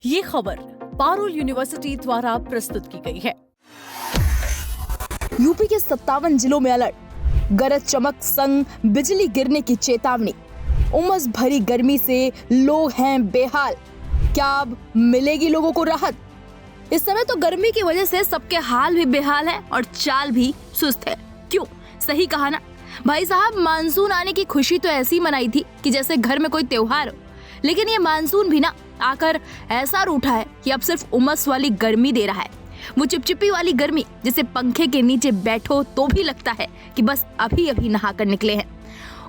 ये खबर पारुल यूनिवर्सिटी द्वारा प्रस्तुत की गई है। यूपी के 57 जिलों में अलर्ट, गरज चमक संग बिजली गिरने की चेतावनी। उमस भरी गर्मी से लोग हैं बेहाल, क्या अब मिलेगी लोगों को राहत? इस समय तो गर्मी की वजह से सबके हाल भी बेहाल है और चाल भी सुस्त है। क्यों? सही कहा ना भाई साहब। मानसून आने की खुशी तो ऐसी मनाई थी कि जैसे घर में कोई त्योहार हो, लेकिन ये मानसून भी ना आकर ऐसा रूठा है कि अब सिर्फ उमस वाली गर्मी दे रहा है। वो चिपचिपी वाली गर्मी जिसे पंखे के नीचे बैठो तो भी लगता है कि बस अभी अभी नहा कर निकले हैं।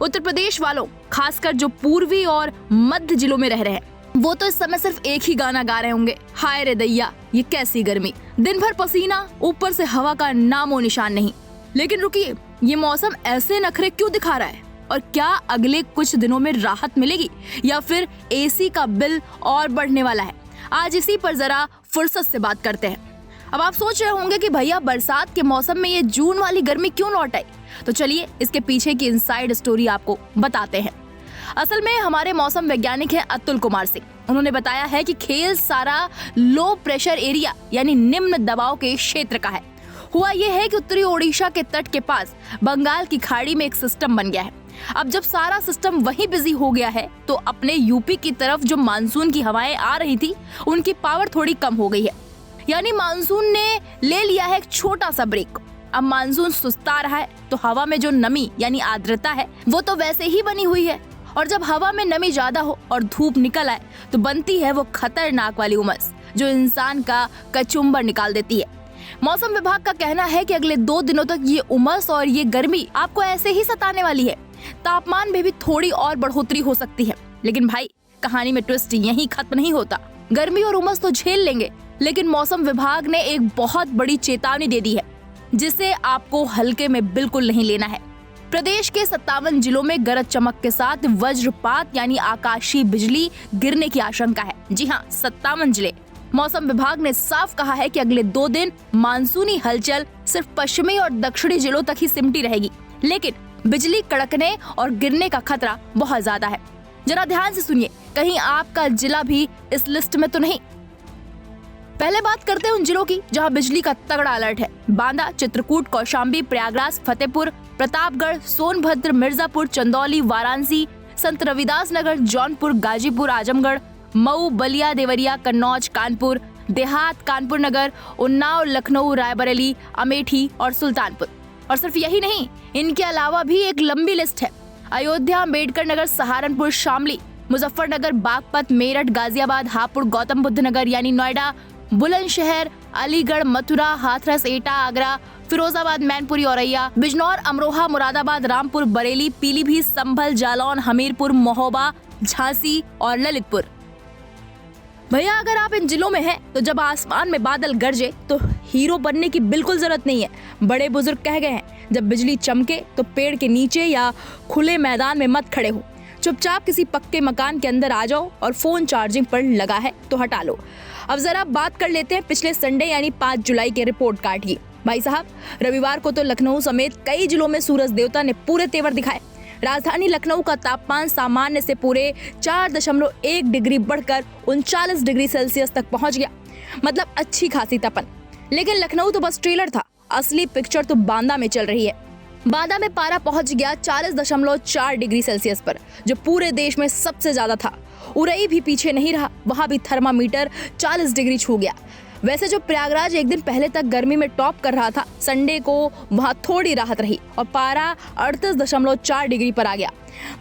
उत्तर प्रदेश वालों, खासकर जो पूर्वी और मध्य जिलों में रह रहे हैं, वो तो इस समय सिर्फ एक ही गाना गा रहे होंगे, हाय रे दैया ये कैसी गर्मी। दिन भर पसीना, ऊपर से हवा का नामो निशान नहीं। लेकिन रुकिए, ये मौसम ऐसे नखरे क्यों दिखा रहा है? और क्या अगले कुछ दिनों में राहत मिलेगी या फिर एसी का बिल और बढ़ने वाला है? आज इसी पर जरा फुर्सत से बात करते हैं। अब आप सोच रहे होंगे कि भैया बरसात के मौसम में ये जून वाली गर्मी क्यों लौट आई? तो चलिए इसके पीछे की इनसाइड स्टोरी आपको बताते हैं। असल में हमारे मौसम वैज्ञानिक हैं अतुल कुमार सिंह। उन्होंने बताया है कि खेल सारा लो प्रेशर एरिया यानी निम्न दबाव के क्षेत्र का है। हुआ यह है कि उत्तरी ओडिशा के तट के पास बंगाल की खाड़ी में एक सिस्टम बन गया है। अब जब सारा सिस्टम वहीं बिजी हो गया है तो अपने यूपी की तरफ जो मानसून की हवाएं आ रही थी उनकी पावर थोड़ी कम हो गई है। यानी मानसून ने ले लिया है एक छोटा सा ब्रेक। अब मानसून सुस्ता रहा है तो हवा में जो नमी यानी आर्द्रता है वो तो वैसे ही बनी हुई है, और जब हवा में नमी ज्यादा हो और धूप निकल आए तो बनती है वो खतरनाक वाली उमस जो इंसान का कचुम्बर निकाल देती है। मौसम विभाग का कहना है कि अगले 2 दिनों तक ये उमस और ये गर्मी आपको ऐसे ही सताने वाली है। तापमान में भी थोड़ी और बढ़ोतरी हो सकती है। लेकिन भाई, कहानी में ट्विस्ट यहीं खत्म नहीं होता। गर्मी और उमस तो झेल लेंगे, लेकिन मौसम विभाग ने एक बहुत बड़ी चेतावनी दे दी है जिसे आपको हल्के में बिल्कुल नहीं लेना है। प्रदेश के 57 जिलों में गरज चमक के साथ वज्रपात यानी आकाशीय बिजली गिरने की आशंका है। जी हाँ, 57 जिले। मौसम विभाग ने साफ कहा है कि अगले 2 दिन मानसूनी हलचल सिर्फ पश्चिमी और दक्षिणी जिलों तक ही सिमटी रहेगी, लेकिन बिजली कड़कने और गिरने का खतरा बहुत ज्यादा है। जरा ध्यान से सुनिए, कहीं आपका जिला भी इस लिस्ट में तो नहीं। पहले बात करते हैं उन जिलों की जहां बिजली का तगड़ा अलर्ट है। बांदा, चित्रकूट, कौशाम्बी, प्रयागराज, फतेहपुर, प्रतापगढ़, सोनभद्र, मिर्जापुर, चंदौली, वाराणसी, संत रविदास नगर, जौनपुर, गाजीपुर, आजमगढ़, मऊ, बलिया, देवरिया, कन्नौज, कानपुर देहात, कानपुर नगर, उन्नाव, लखनऊ, रायबरेली, अमेठी और सुल्तानपुर। और सिर्फ यही नहीं, इनके अलावा भी एक लंबी लिस्ट है। अयोध्या, अम्बेडकर नगर, सहारनपुर, शामली, मुजफ्फरनगर, बागपत, मेरठ, गाजियाबाद, हापुड़, गौतम बुद्ध नगर यानी नोएडा, बुलंदशहर, अलीगढ़, मथुरा, हाथरस, एटा, आगरा, फिरोजाबाद, मैनपुरी, औरैया, बिजनौर, अमरोहा, मुरादाबाद, रामपुर, बरेली, पीलीभीत, संभल, जालौन, हमीरपुर, महोबा, झांसी और ललितपुर। भैया अगर आप इन जिलों में हैं तो जब आसमान में बादल गरजे तो हीरो बनने की बिल्कुल जरूरत नहीं है। बड़े बुजुर्ग कह गए हैं, जब बिजली चमके तो पेड़ के नीचे या खुले मैदान में मत खड़े हो, चुपचाप किसी पक्के मकान के अंदर आ जाओ और फोन चार्जिंग पर लगा है तो हटा लो। अब जरा बात कर लेते हैं पिछले संडे यानी 5 जुलाई के रिपोर्ट कार्ड की। भाई साहब, रविवार को तो लखनऊ समेत कई जिलों में सूरज देवता ने पूरे तेवर दिखाए। राजधानी लखनऊ का तापमान सामान्य से पूरे 4.1 डिग्री बढ़कर 39 डिग्री सेल्सियस तक पहुंच गया। मतलब अच्छी खासी तपन। लेकिन लखनऊ तो बस ट्रेलर था, असली पिक्चर तो बांदा में चल रही है। बांदा में पारा पहुंच गया 40.4 डिग्री सेल्सियस पर, जो पूरे देश में सबसे ज्यादा था। उरई भी पीछे नहीं रहा, वहां भी थर्मामीटर 40 डिग्री छू गया। वैसे जो प्रयागराज एक दिन पहले तक गर्मी में टॉप कर रहा था, संडे को वहां थोड़ी राहत रही और पारा 38.4 डिग्री पर आ गया।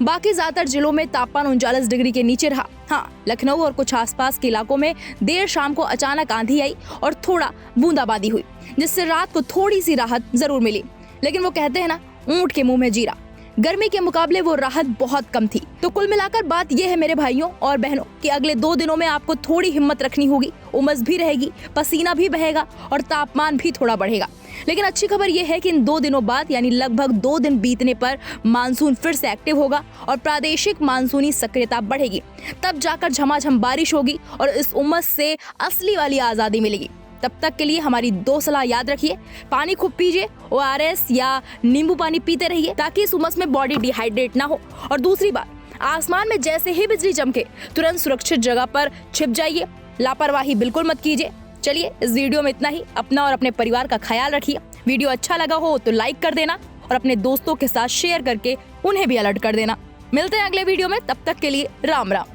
बाकी ज्यादातर जिलों में तापमान 39 डिग्री के नीचे रहा। हाँ, लखनऊ और कुछ आसपास के इलाकों में देर शाम को अचानक आंधी आई और थोड़ा बूंदाबांदी हुई, जिससे रात को थोड़ी सी राहत जरूर मिली। लेकिन वो कहते हैं ना, ऊंट के मुंह में जीरा, गर्मी के मुकाबले वो राहत बहुत कम थी। तो कुल मिलाकर बात यह है मेरे भाइयों और बहनों कि अगले 2 दिनों में आपको थोड़ी हिम्मत रखनी होगी। उमस भी रहेगी, पसीना भी बहेगा और तापमान भी थोड़ा बढ़ेगा। लेकिन अच्छी खबर यह है कि इन 2 दिनों बाद यानी लगभग 2 दिन बीतने पर मानसून फिर से एक्टिव होगा और प्रादेशिक मानसूनी सक्रियता बढ़ेगी। तब जाकर झमाझम बारिश होगी और इस उमस से असली वाली आजादी मिलेगी। तब तक के लिए हमारी 2 सलाह याद रखिए। पानी खूब पीजिए, ORS या नींबू पानी पीते रहिए ताकि इस उमस में बॉडी डिहाइड्रेट ना हो। और दूसरी बात, आसमान में जैसे ही बिजली चमके तुरंत सुरक्षित जगह पर छिप जाइए। लापरवाही बिल्कुल मत कीजिए। चलिए इस वीडियो में इतना ही। अपना और अपने परिवार का ख्याल रखिए। वीडियो अच्छा लगा हो तो लाइक कर देना और अपने दोस्तों के साथ शेयर करके उन्हें भी अलर्ट कर देना। मिलते हैं अगले वीडियो में, तब तक के लिए राम राम।